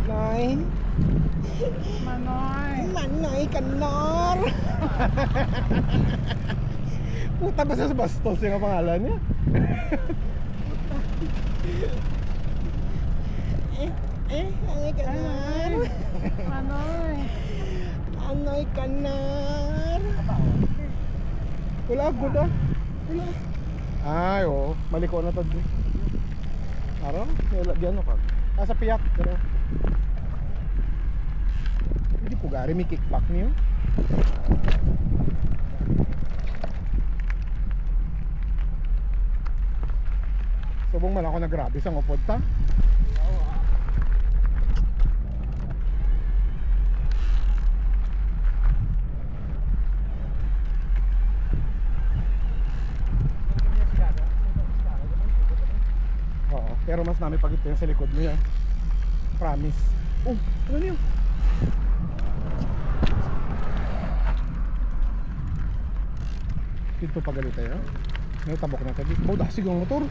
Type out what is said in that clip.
Noy. Manoy Kanor. Puta ba sa bastos yung pangalan niya? Manoy Kanor. Manoy Kanor. Wala agad ah. Wala. Ay, oo. Maliko na to. Araw? Diyan no ka. Sa piyak. Pero hindi po gari may kickback niyo. Subong man ako nagrabe sa ngupod ta. Oo, pero mas namin pagit yung sa likod mo yan. Promise. Oh, ano niyo? Dito pa galit tayo. May tabok na tayo. Bawda sigong motor.